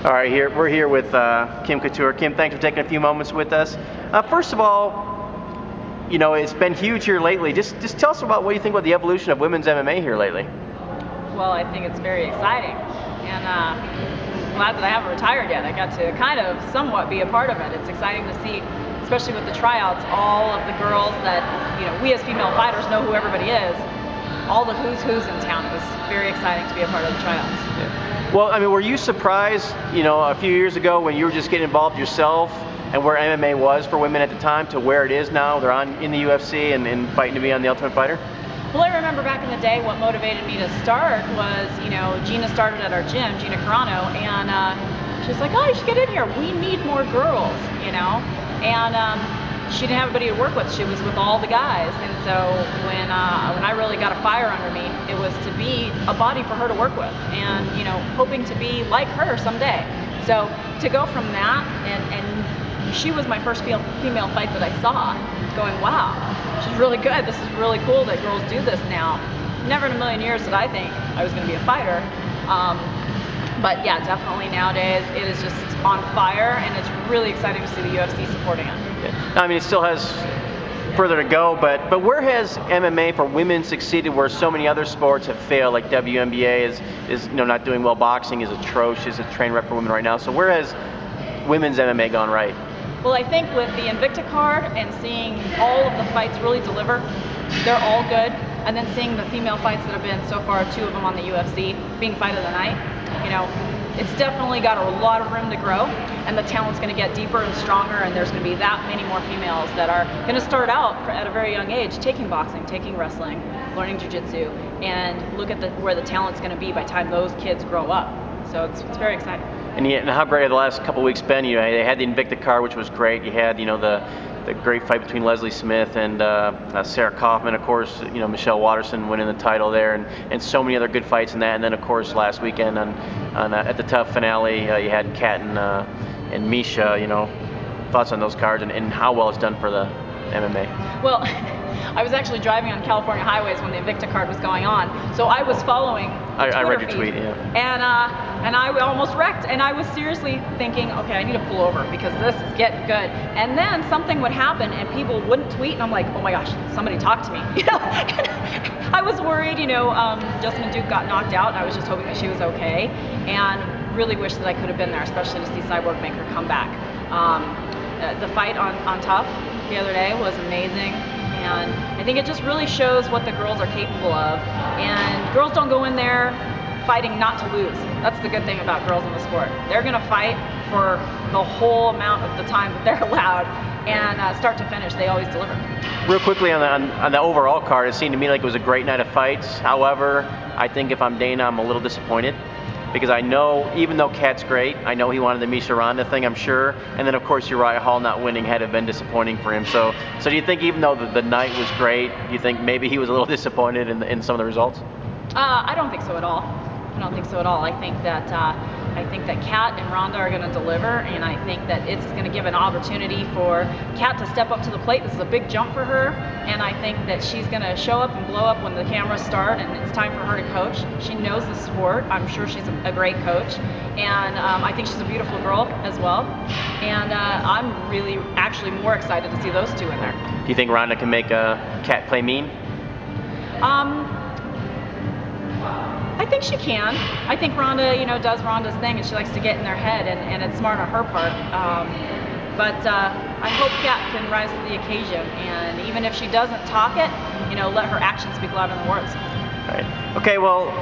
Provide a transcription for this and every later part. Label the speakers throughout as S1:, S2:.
S1: All right, we're here with Kim Couture. Kim, thanks for taking a few moments with us. First of all, you know, it's been huge here lately. Just tell us about what you think about the evolution of women's MMA here lately.
S2: Well, I think it's very exciting, and I'm glad that I haven't retired yet. I got to kind of somewhat be a part of it. It's exciting to see, especially with the tryouts, all of the girls that, you know, we as female fighters know who everybody is, all the who's in town. It was very exciting to be a part of the tryouts.
S1: Yeah. Well, I mean, were you surprised, you know, a few years ago when you were just getting involved yourself and where MMA was for women at the time to where it is now? They're in the UFC and fighting to be on The Ultimate Fighter?
S2: Well, I remember back in the day what motivated me to start was, you know, Gina started at our gym, Gina Carano, and she was like, oh, you should get in here. We need more girls, you know? And she didn't have anybody to work with. She was with all the guys. And so when I really got a fire under me, it was to be a body for her to work with and, you know, hoping to be like her someday. So to go from that, and she was my first female fight that I saw, going, wow, she's really good. This is really cool that girls do this now. Never in a million years did I think I was going to be a fighter. But yeah, definitely nowadays it is just on fire, and it's really exciting to see the UFC supporting it.
S1: Yeah. I mean, it still has further to go, but where has MMA for women succeeded where so many other sports have failed? Like WNBA is you know, not doing well. Boxing is atrocious. It's a train wreck for women right now. So where has women's MMA gone right?
S2: Well, I think with the Invicta card and seeing all of the fights really deliver, they're all good. And then seeing the female fights that have been so far, 2 of them on the UFC, being fight of the night, you know, it's definitely got a lot of room to grow, and the talent's going to get deeper and stronger, and there's going to be that many more females that are going to start out at a very young age taking boxing, taking wrestling, learning jiu-jitsu, and look at where the talent's going to be by the time those kids grow up. So it's very exciting.
S1: And how great have the last couple of weeks been? You know, they had the Invicta card, which was great. You had, you know, the great fight between Leslie Smith and Sarah Kaufman, of course, you know, Michelle Waterson winning the title there, and so many other good fights in that. And then, of course, last weekend at the TUF finale, you had Kat and Misha. You know, thoughts on those cards and how well it's done for the MMA?
S2: Well, I was actually driving on California highways when the Invicta card was going on, so I was following
S1: I read your tweet, yeah.
S2: And I almost wrecked, and I was seriously thinking, okay, I need to pull over because this is getting good. And then something would happen, and people wouldn't tweet, and I'm like, oh my gosh, somebody talk to me. You know, I was worried. You know, Justin Duke got knocked out, and I was just hoping that she was okay, and really wish that I could have been there, especially to see Cyborg make her come back. The fight on TUF the other day was amazing, and I think it just really shows what the girls are capable of. And girls don't go in there fighting not to lose. That's the good thing about girls in the sport. They're going to fight for the whole amount of the time that they're allowed, and start to finish, they always deliver. Real
S1: quickly on the overall card, it seemed to me like it was a great night of fights. However, I think if I'm Dana, I'm a little disappointed. Because I know, even though Kat's great, I know he wanted the Misha Ronda thing, I'm sure. And then, of course, Uriah Hall not winning had to have been disappointing for him. So do you think, even though the night was great, do you think maybe he was a little disappointed in some of the results?
S2: I don't think so at all. I don't think so at all. I think that Kat and Ronda are going to deliver, and I think that it's going to give an opportunity for Kat to step up to the plate. This is a big jump for her, and I think that she's going to show up and blow up when the cameras start, and it's time for her to coach. She knows the sport. I'm sure she's a great coach, and I think she's a beautiful girl as well. And I'm really actually more excited to see those two in there.
S1: Do you think Ronda can make Kat play mean?
S2: I think she can. I think Ronda, you know, does Ronda's thing, and she likes to get in their head, and it's smart on her part. But I hope Kat can rise to the occasion, and even if she doesn't talk it, you know, let her actions speak louder than words.
S1: All right. Okay, well,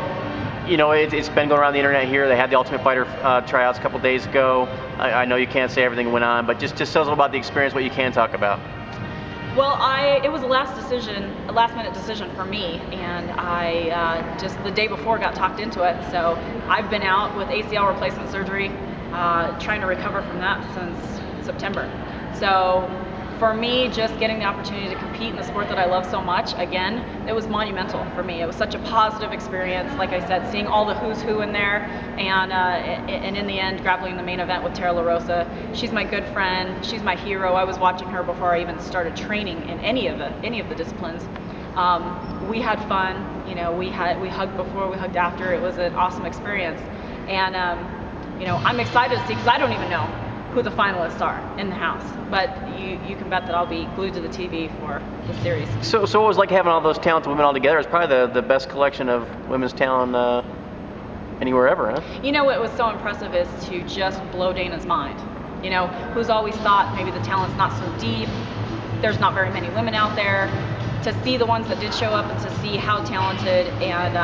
S1: you know, it's been going around the internet here. They had the Ultimate Fighter tryouts a couple days ago. I know you can't say everything that went on, but just tell us a little about the experience, what you can talk about.
S2: Well, it was a last minute decision for me, and I just the day before got talked into it. So I've been out with ACL replacement surgery, trying to recover from that since September. So for me, just getting the opportunity to compete in the sport that I love so much, again, it was monumental for me. It was such a positive experience. Like I said, seeing all the who's who in there, and in the end, grappling the main event with Tara LaRosa. She's my good friend. She's my hero. I was watching her before I even started training in any of the disciplines. We had fun. You know, we hugged before, we hugged after. It was an awesome experience, and you know, I'm excited to see, because I don't even know who the finalists are in the house. But you can bet that I'll be glued to the TV for the series.
S1: So what was it like having all those talented women all together? It's probably the best collection of women's talent anywhere ever, huh?
S2: You know what was so impressive is to just blow Dana's mind. You know, who's always thought maybe the talent's not so deep, there's not very many women out there. To see the ones that did show up and to see how talented and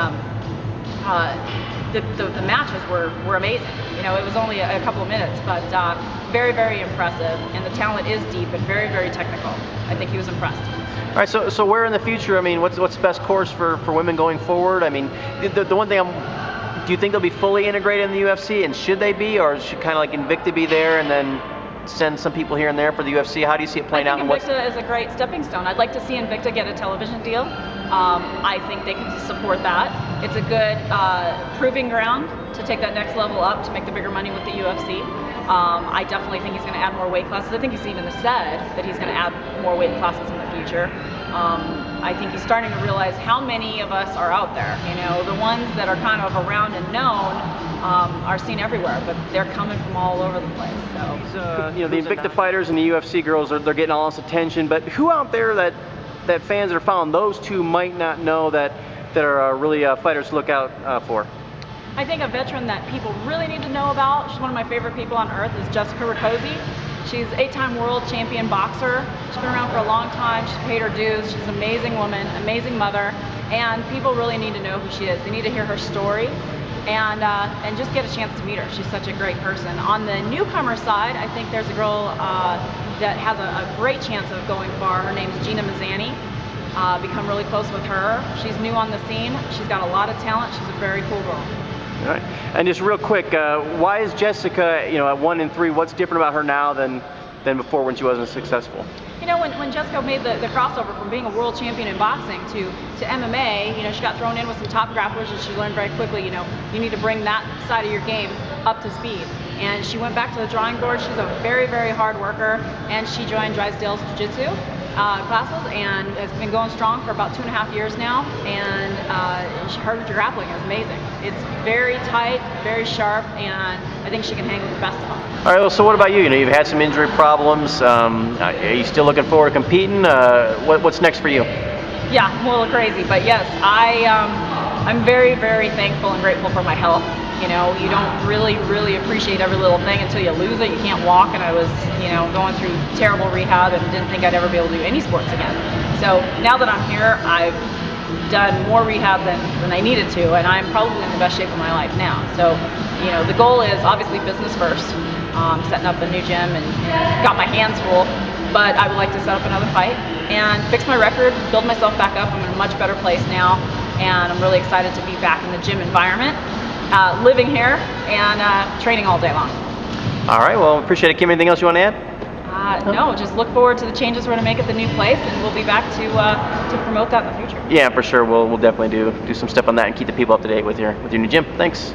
S2: the matches were amazing. You know, it was only a couple of minutes, but very, very impressive. And the talent is deep and very, very technical. I think he was impressed.
S1: All right, so where in the future, I mean, what's the best course for women going forward? I mean, the one thing do you think they'll be fully integrated in the UFC, and should they be, or should kind of like Invicta be there and then send some people here and there for the UFC? How do you see it playing out?
S2: Invicta is a great stepping stone. I'd like to see Invicta get a television deal. I think they can support that. It's a good proving ground to take that next level up to make the bigger money with the UFC. I definitely think he's going to add more weight classes. I think he's even said that he's going to add more weight classes in the future. I think he's starting to realize how many of us are out there. You know, the ones that are kind of around and known are seen everywhere, but they're coming from all over the place. So,
S1: you know, the Invicta fighters and the UFC girls they're getting all this attention. But who out there that fans that are following those two might not know that are really fighters to look out for?
S2: I think a veteran that people really need to know about, she's one of my favorite people on earth, is Jessica Rakoczy. She's an 8-time world champion boxer. She's been around for a long time. She's paid her dues. She's an amazing woman, amazing mother, and people really need to know who she is. They need to hear her story and just get a chance to meet her. She's such a great person. On the newcomer side, I think there's a girl that has a great chance of going far. Her name's Gina Mazzani. Become really close with her. She's new on the scene. She's got a lot of talent. She's a very cool girl.
S1: All right. And just real quick, why is Jessica, you know, at 1-3? What's different about her now than before when she wasn't successful?
S2: You know, when Jessica made the crossover from being a world champion in boxing to MMA, you know, she got thrown in with some top grapplers, and she learned very quickly, you know, you need to bring that side of your game up to speed. And she went back to the drawing board. She's a very, very hard worker, and she joined Drysdale's Jiu-Jitsu classes and has been going strong for about 2.5 years now. And her grappling is amazing. It's very tight, very sharp, and I think she can hang with the best of them.
S1: All right, well, so what about you? You know, you've had some injury problems. Are you still looking forward to competing? What's next for you?
S2: Yeah, I'm a little crazy, but yes, I'm very, very thankful and grateful for my health. You know, you don't really appreciate every little thing until you lose it. You can't walk, and I was, you know, going through terrible rehab and didn't think I'd ever be able to do any sports again. So now that I'm here, I've done more rehab than I needed to, and I'm probably in the best shape of my life now. So, you know, the goal is obviously business first. Setting up a new gym and got my hands full, but I would like to set up another fight and fix my record, build myself back up. I'm in a much better place now, and I'm really excited to be back in the gym environment, living here and training all day long.
S1: All right, well, appreciate it. Kim, anything else you want to add?
S2: No, just look forward to the changes we're going to make at the new place, and we'll be back to promote that in the future.
S1: Yeah, for sure. We'll definitely do some stuff on that and keep the people up to date with your new gym. Thanks.